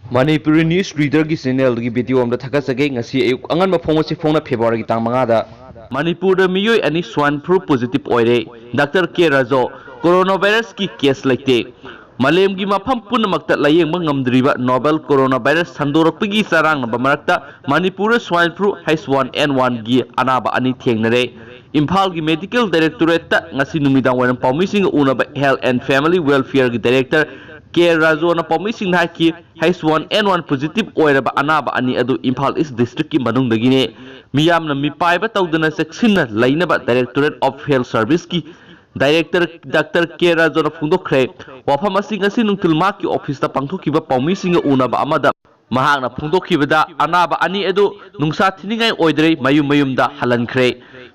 Manipuri News Reader की channel की video अमदा थकसगे ngasi ayuk angan ma phone si phone February tang manga da Manipur da miyoi ani swine flu positive oire Dr. K Rajo coronavirus ki case laite Malem gi mafam punamakta layeng ngamdriba novel coronavirus sandorakpagi sarang ba marakta Manipur swine flu H1N1 gi anaba ani thengnare Imphal gi medical directorate ta ngasi numidang waram pawmising unaba health and family welfare gi director K Rajo na pawmising haki H1N1 positive oiraba anaba ani adu Imphal East district ki manung dagine miyamna mipaiba tawdana seksina lainaba directorate of health service ki Director Dr. K Rajo na phungdokre wafam asing ngasi nungtil maki office ta pangthokiba pawmising unaba amada mahakna phungdokhibada anaba ani adu nungsa thiningai oidre mayumda halankre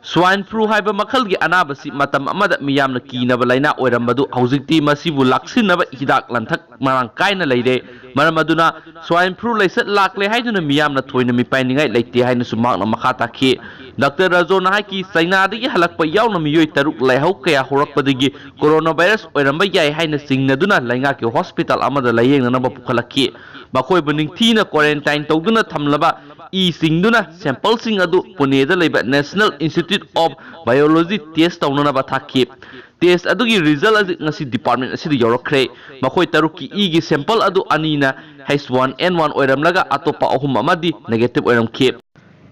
Swine flu haiba makal gi anaba si matam amada miyamna kinaba laina oirambadu haujikti masibu laksinaba hidak lanthak marang kaina leire maramaduna swine flu laisat lakle haiduna miyamna thoina mipainingai leite haina sumakna makhata khi Dr. Rajo na haki China dagi halakpa yauna miyoi taruk laihau kaya horakpadagi coronavirus oiramba yai haina singnaduna lainga ki hospital amada layeng nanaba pukhalaki bakoi buning thina quarantine tawduna thamlaba singduna sample sing adu Pune da leba National Institute of Biology test tawnana ba thakki test adu gi result azi ngasi department asi yorokre makhoi taruki gi sample adu anina H1N1 oiramlaga atopa ahum amadi negative oiramkhe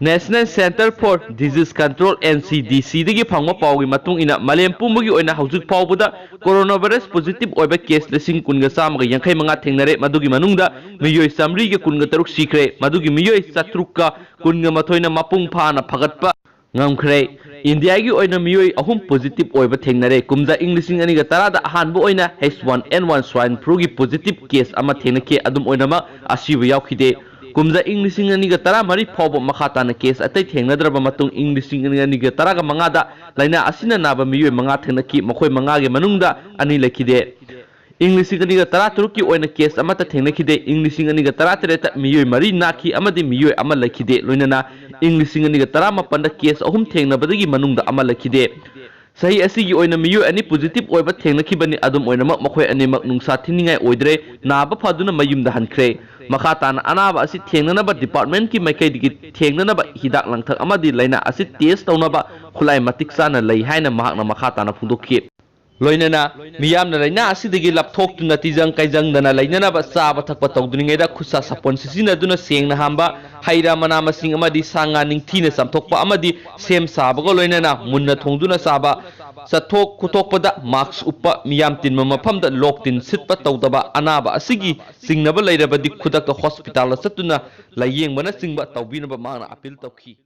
National Center for Disease Control NCDC dagi phangma pawgi matung ina malem pumbugi oina haujuk pawbuda coronavirus positive oiba case lesing kunga samga yankhai manga thengnare madugi manungda miyoi samri ge kunga taruk sikre madugi miyoi satrukka kunga mathoina mapung phana phagatpa ngamkhre India gi oina miyoi ahum positive oiba thengnare kumja Englishing ani ga tarada ahanbu oina H1N1 swine flu gi positive case ama thengnake adum oina ma asiba yaukhide kumza Englishing ani ga tara mari phobo makhata na case atai thengnadraba matung Englishing ani ga tara ga mangada laina asina naba miyoi manga thengnaki makhoi manga ge manungda ani lakhide Englishing ani ga tara turuki oina case amata thengnakide Englishing ani ga tara tereta miyoi mari nakhi amadi miyoi ama lakhide loinana Englishing ani ga tara mapanda case ahum thengnabadagi manungda ama lakhide sahi asigi oina miyoi ani positive oiba thengnakhibani adum oina makhoi ani mak nungsa thiningai oidre naba phaduna mayumda hankhre makhatana anaba asi thengnanaba department ki makai digi thengnanaba hidak langthak amadi laina asi test tawnaba khulai matik sana lei haina mahakna makhatana phungdokhi loinana miyamna laina asi digi lapthok tu natijang kaijang dana lainanaba saba thakpa tawduningeda khusa sapon sisina duna sengna hamba haira mana masing amadi sanga ningthina samthokpa amadi sem sabago loinana munna thongduna saba sathok khutokpada mask uppa miyam tinma mafamda loktin sitpa tawdaba anaba asigi singnaba leirabadi khudakta hospital satuna layeng bana singba tawbinaba mana appeal tawkhi